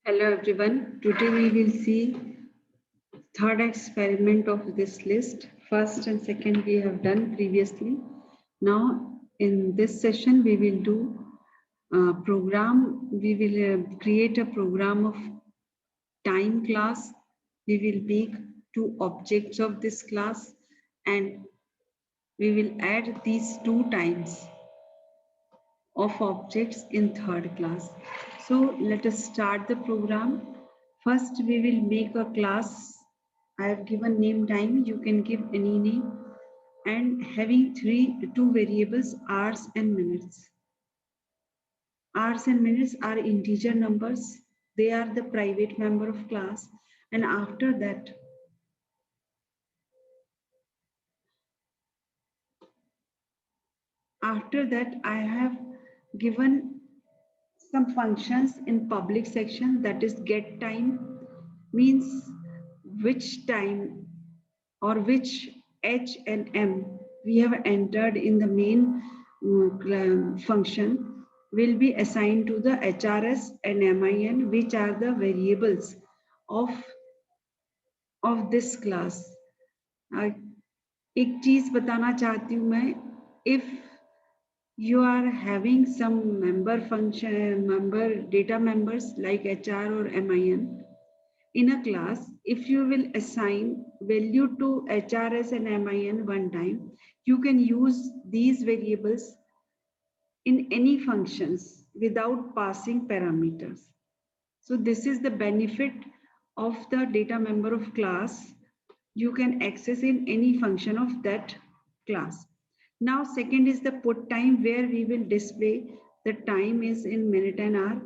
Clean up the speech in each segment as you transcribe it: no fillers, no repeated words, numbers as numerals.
Hello everyone. Today we will see third experiment of this list. First and second we have done previously. Now in this session we will do a program. We will create a program of time class. We will make two objects of this class and we will add these two times of objects in third class. So let us start the program. First we will make a class. I have given name time, you can give any name, and having two variables hours and minutes. Hours and minutes are integer numbers. They are the private member of class, and after that I have given some functions in public section, that is get time means which time or which h and m we have entered in the main function will be assigned to the HRS and MIN, which are the variables of this class. एक चीज बताना चाहती हूँ मैं, if you are having some member data members like HR or MIN in a class, if you will assign value to HRS and MIN one time, you can use these variables in any functions without passing parameters. So this is the benefit of the data member of class. You can access in any function of that class. Now second is the put time, where we will display the time is in minute and hour.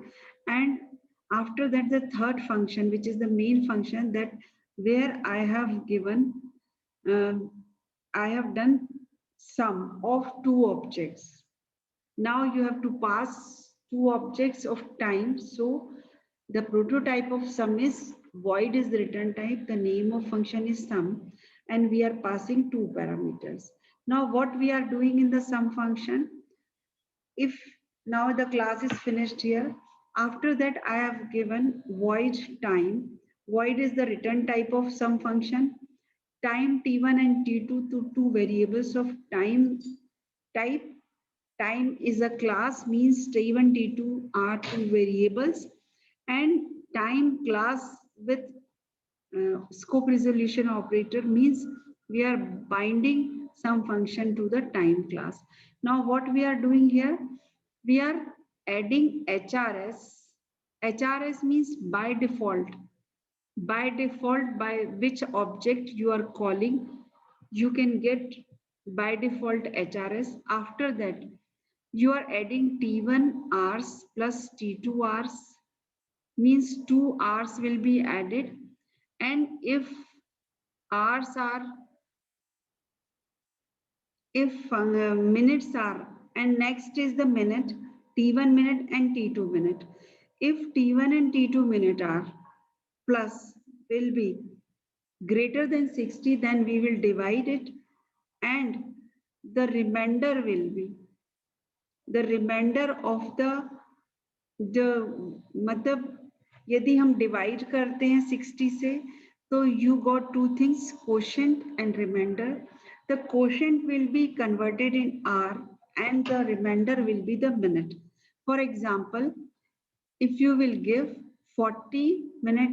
And after that the third function, which is the main function, that where I have given, I have done sum of two objects. Now you have to pass two objects of time. So the prototype of sum is void is the return type. The name of function is sum, and we are passing two parameters. Now what we are doing in the sum function, if now the class is finished here, after that I have given void time. Void is the return type of sum function. Time T1 and T2 to two variables of time type. Time is a class, means T1, T2 are two variables, and time class with scope resolution operator means we are binding some function to the time class. Now what we are doing here, we are adding HRS. HRS means by default. By default, by which object you are calling, you can get by default HRS. After that, you are adding T1 hours plus T2 hours, means 2 hours will be added. And if hours are, if minutes are, and next is the minute, T1 minute and T2 minute. If T1 and T2 minute are plus will be greater than 60, then we will divide it, and the remainder will be the remainder of the मतलब यदि हम divide करते हैं 60 से, तो you got two things, quotient and remainder. The quotient will be converted in hour and the remainder will be the minute. For example, if you will give 40 minute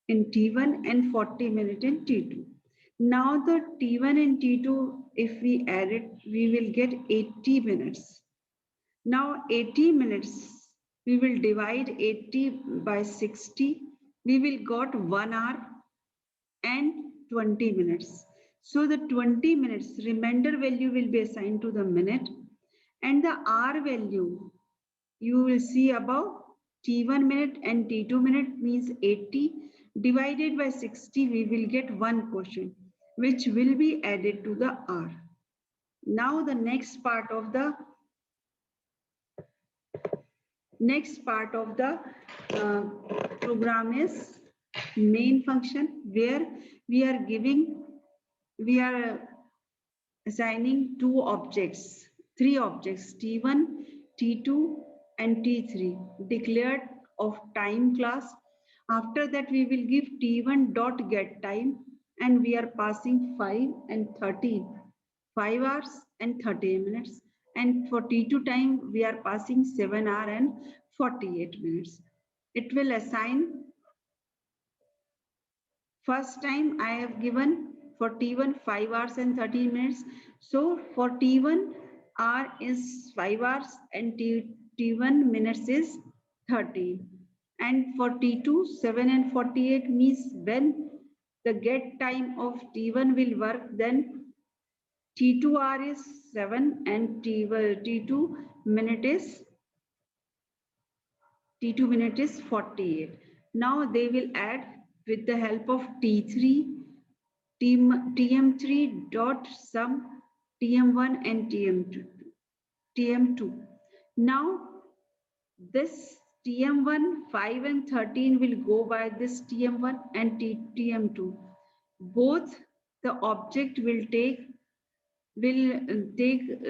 in T1 and 40 minute in T2. Now the T1 and T2, if we add it, we will get 80 minutes. Now 80 minutes, we will divide 80 by 60. We will got 1 hour and 20 minutes. So the 20 minutes remainder value will be assigned to the minute, and the hour value you will see above, T1 minute and T2 minute means 80 divided by 60, we will get one quotient which will be added to the hour. Now the next part of the program is main function, where we are assigning two objects, three objects, T1, T2 and T3, declared of time class. After that, we will give T1 dot get time, and we are passing 5 and 13, 5 hours and 30 minutes. And for T2 time, we are passing 7 hours and 48 minutes. It will assign. First time I have given for T1 5 hours and 30 minutes. So for T1 hour is 5 hours and T1 minutes is 30. And for T2 7 and 48 means when the get time of T1 will work, then T2 hour is 7 and T2 minute is 48. Now they will add with the help of T3, TM3 dot sum TM1 and TM2. Now this TM1, 5 and 13 will go by this TM1 and TM2. Both the object will take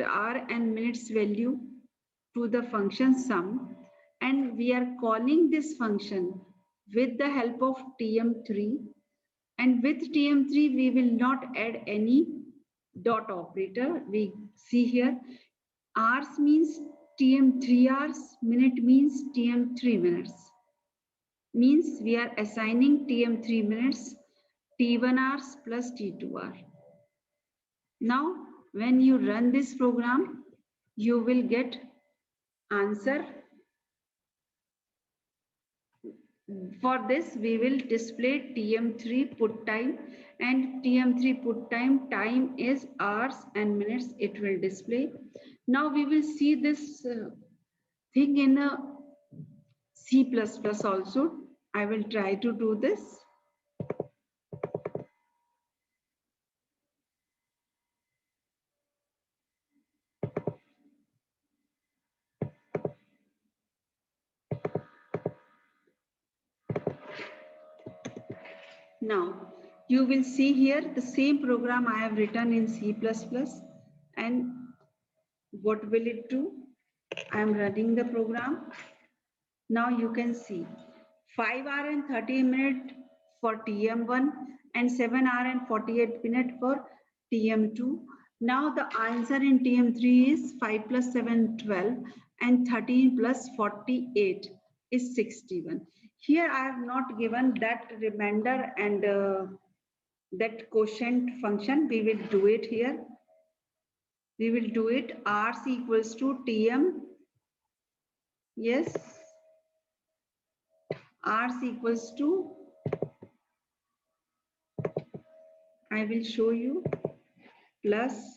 hour and minutes value to the function sum, and we are calling this function with the help of TM3, and with TM3 we will not add any dot operator. We see here hours means TM3 hours, minute means TM3 minutes, means we are assigning TM3 minutes T1 hours plus T2 hour. Now when you run this program, you will get answer. For this, we will display TM3 put time, and TM3 put time is hours and minutes. It will display. Now we will see this thing in a C++ also. I will try to do this. Now you will see here the same program I have written in C++, and what will it do? I am running the program. Now you can see 5 hour and 30 minute for TM1 and 7 hour and 48 minute for TM2. Now the answer in TM3 is 5 plus 7, 12, and 13 plus 48 is 61. Here I have not given that remainder and that quotient function. We will do it here. We will do it. Rs equals to TM. Yes. Rs equals to, I will show you, plus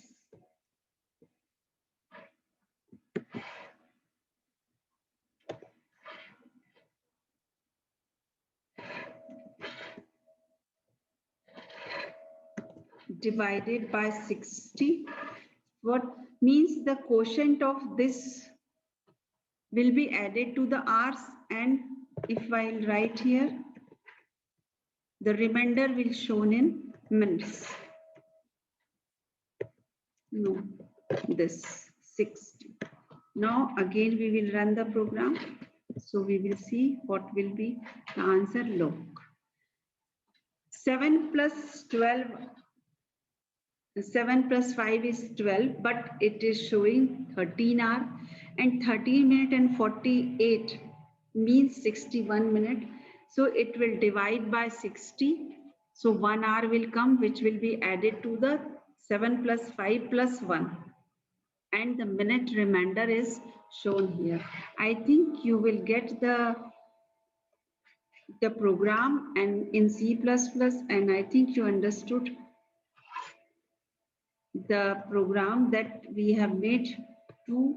divided by 60. What means the quotient of this will be added to the R's, and if I write here, the remainder will shown in minutes. No, this 60. Now again we will run the program. So we will see what will be the answer log. 7 plus 12, 7 plus 5 is 12, but it is showing 13 hour, and 13 minute and 48 means 61 minute. So it will divide by 60. So 1 hour will come, which will be added to the 7 plus 5 plus 1. And the minute remainder is shown here. I think you will get the program and in C++, and I think you understood the program that we have made two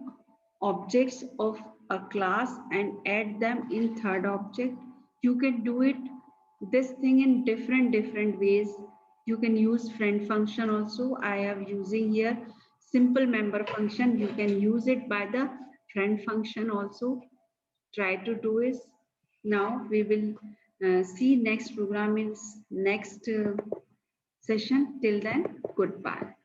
objects of a class and add them in third object. You can do it this thing in different ways. You can use friend function also. I am using here simple member function. You can use it by the friend function also. Try to do it. Now we will see next program in next session. Till then, goodbye.